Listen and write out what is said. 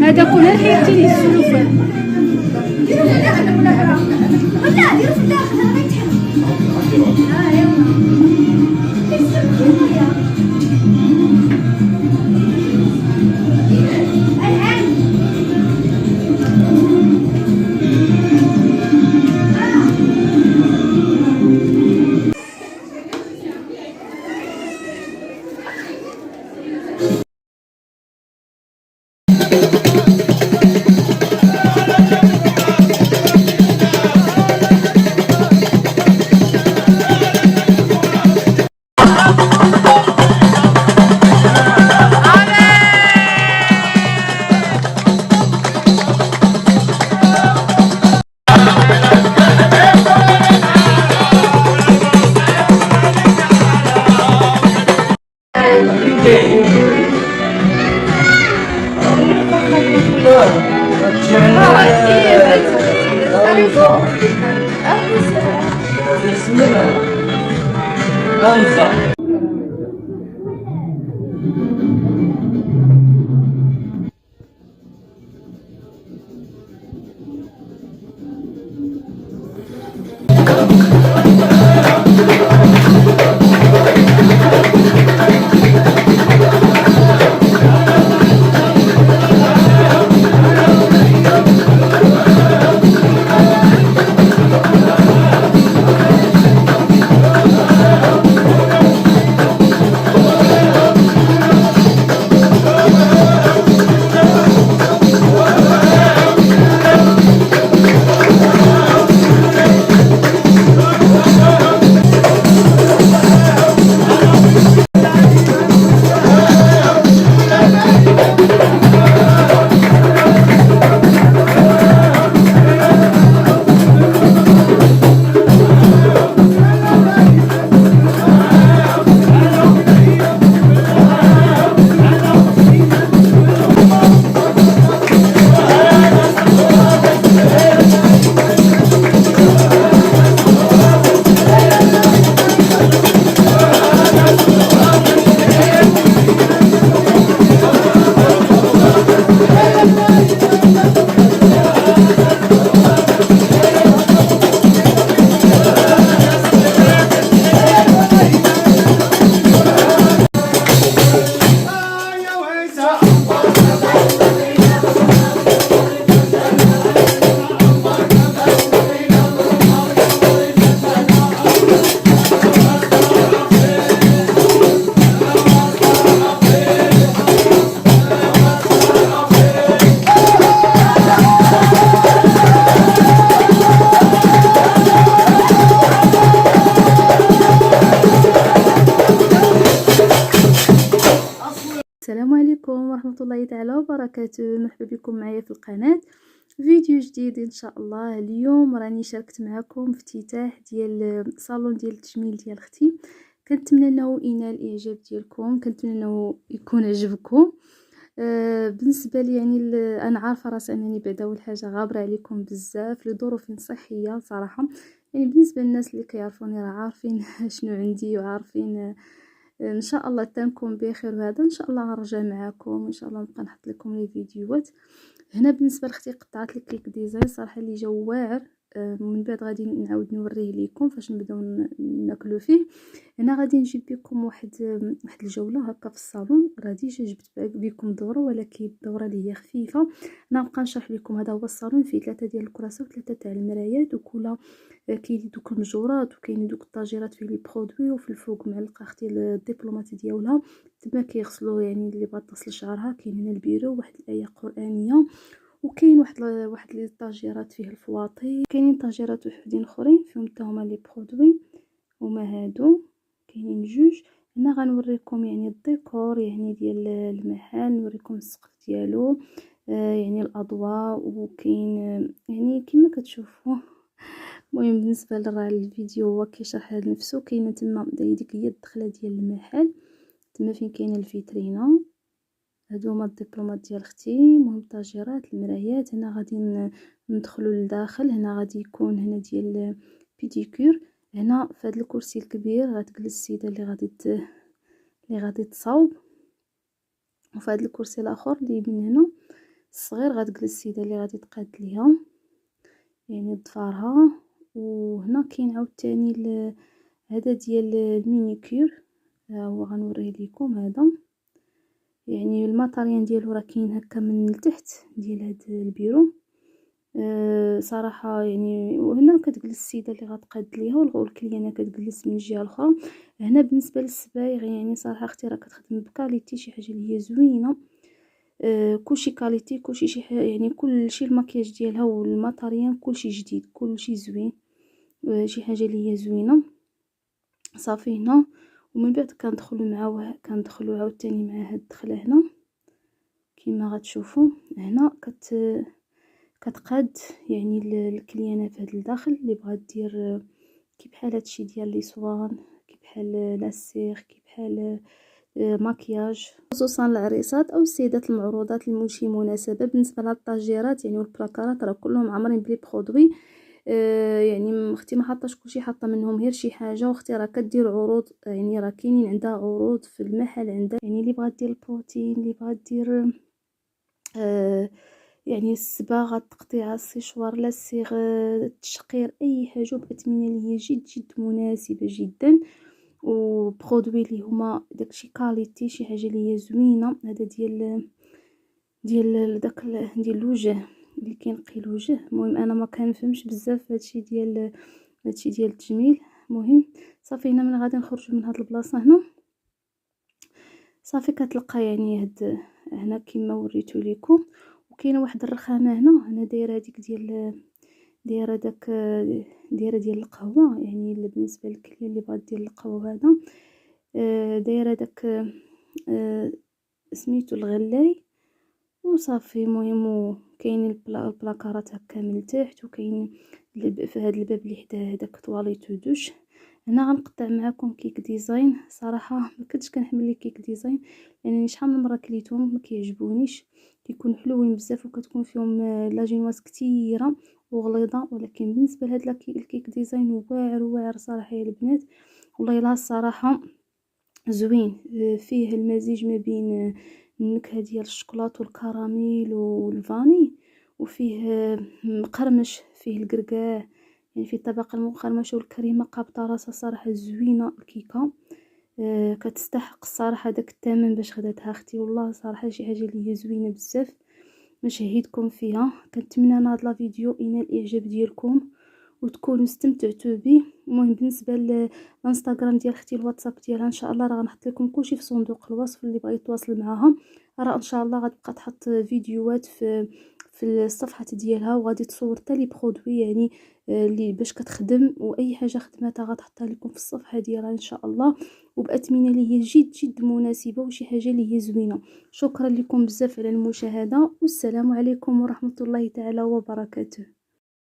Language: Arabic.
هذا كله حيدتي السلوفه. السلام عليكم ورحمة الله تعالى وبركاته. مرحبا بكم معايا في القناة، فيديو جديد ان شاء الله. اليوم راني شاركت معكم افتتاح ديال صالون ديال التجميل ديال اختي. كنتمنى انه ينال الاعجاب ديالكم، كنتمنى انه يكون عجبكم. بالنسبه لي يعني انا عارفه راسي انني بعدا اول حاجه غابره عليكم بزاف لظروف صحيه صراحه. يعني بالنسبه للناس اللي كيعرفوني راه عارفين شنو عندي وعارفين ان شاء الله تنكم بخير. وهذا ان شاء الله غنرجع معكم ان شاء الله، نبقى نحط لكم لي فيديوهات. هنا بالنسبه لاختي قطعت لي كليك ديزاين صراحه اللي جا واعر، من بعد غادي نعاود نوريه لكم فاش نبداو ناكلو فيه. هنا غادي نجيب بكم واحد الجوله هكا في الصالون. غادي جبت بكم دوره، ولكن الدوره اللي هي خفيفه. انا نبقى نشرح لكم. هذا هو الصالون، فيه 3 ديال الكراسي و3 تاع المرايات، وكل كاين دوك المجورات وكاين دوك الطاجيرات فيه لي برودوي، وفي الفوق معلقه اختي الدبلومات ديالها تما كيغسلوا يعني اللي بغات تصل شعرها. كاين هنا البيرو واحد الايه قرانيه، وكاين واحد لي طاجيرات فيه الفواطي. كاينين طاجيرات وحدين اخرين فيهم حتى هما لي برودوي، هما هادو كاينين جوج. هنا غنوريكم يعني الديكور يعني ديال المحل، نوريكم السقف ديالو، يعني الاضواء، وكاين يعني كما كتشوفوا. المهم بالنسبه للفيديو هو كيشرح على نفسه. كاينه تما ديك هي الدخله ديال المحل، تما فين كاينه الفيترينا. هادو هما الدبلومات ديال اختي. المهم الطاجيرات المرايات. هنا غادي ندخلوا للداخل. هنا غادي يكون هنا ديال بيديكور. هنا في هذا الكرسي الكبير غتجلس السيده اللي غادي تصاوب، وفي هذا الكرسي الاخر اللي من هنا الصغير غتجلس السيده اللي غادي تقاد ليها يعني ضفارها. وهنا كاين عاوتاني هذا ديال المينيكير، هو غنوريه لكم. هذا يعني الماتريال ديالو راه كاين هكا من التحت ديال هذا البيرو. صراحه يعني. وهنا كتجلس السيده اللي غتقاد ليها، والكليانه كتجلس من الجهه الاخرى. هنا بالنسبه للسبايغ يعني صراحه اختي راه كتخدم بكاليتي، شي حاجه اللي هي زوينه. كلشي كاليتي، كلشي شي يعني كلشي الماكياج ديالها والماتريال كلشي جديد، كلشي زوين. شي حاجه اللي هي زوينه صافي. هنا ومن بعد كندخلوا عاوتاني مع هاد الدخله هنا كما غتشوفوا. هنا كتقاد يعني الكليانه في هذا الداخل اللي بغات دير كي بحال هادشي ديال لي صوان، كي بحال لاسيغ، كي بحال ماكياج، خصوصا العريسات او السيدات المعروضات لشي مناسبه. بالنسبه للطاجيرات يعني والبلاكارات راه كلهم عامرين بلي برودوي. يعني اختي ما حاطاش كلشي، حاطه منهم غير شي حاجه. واختي راه كدير عروض، يعني راه كاينين عندها عروض في المحل عندها، يعني اللي بغات دير البروتين، اللي بغات دير يعني الصباغه، التقطيع، السيشوار، لا الصيغ، التشقير، اي حاجه باثمنه اللي هي جد مناسبه جدا، وبرودوي اللي هما داكشي كاليتي، شي حاجه اللي هي زوينه. هذا ديال داك ديال الوجه اللي كينقي الوجه. المهم انا ما كنفهمش بزاف هادشي ديال التجميل. المهم صافي. هنا من غادي نخرجوا من هاد البلاصه هنا صافي كتلقى يعني هنا كما وريتو لكم. وكاينه واحد الرخامه هنا دايره هذيك دايره ديال القهوه، يعني بالنسبه للكليه اللي بغات دير القهوه. هذا دايره داك سميتو الغلاي وصافي. المهم كاين البلاكارات هكا من التحت، وكاين في هذا الباب اللي حداه هذاك طواليت ودوش. هنا غنقطع معكم كيك ديزاين. صراحه ما كنتش كنحمل لي كيك ديزاين، يعني شحال من مره كليتهم ما كيعجبونيش، كيكونوا حلوين بزاف وكتكون فيهم لاجينواس كثيره وغليظه. ولكن بالنسبه لهاد الكيك ديزاين واعر صراحه يا البنات، والله لا الصراحه زوين. فيه المزيج ما بين النكهه ديال الشوكولاط والكراميل والفاني، وفيه مقرمش، فيه الكركاع، يعني فيه الطبقه المقرمشه والكريمه قابطه راسها. صراحه زوينه الكيكه، كتستحق الصراحه داك الثمن باش خداتها اختي. والله صراحه شي حاجه اللي هي زوينه بزاف، نشهدكم فيها. كنتمنى ان هذا الفيديو ينال الاعجاب ديالكم وتكونوا استمتعتوا به. المهم بالنسبه للانستغرام ديال اختي، الواتساب ديالها ان شاء الله راه غنحط لكم كلشي في صندوق الوصف، اللي بغى يتواصل معها راه ان شاء الله غتبقى تحط فيديوهات في الصفحه ديالها، وغادي تصور حتى لي برودوي يعني اللي باش كتخدم، واي حاجه خدماتها غتحطها لكم في الصفحه ديالها ان شاء الله، وباثمنه اللي هي جد مناسبه وشي حاجه اللي هي زوينه. شكرا لكم بزاف على المشاهده، والسلام عليكم ورحمه الله تعالى وبركاته.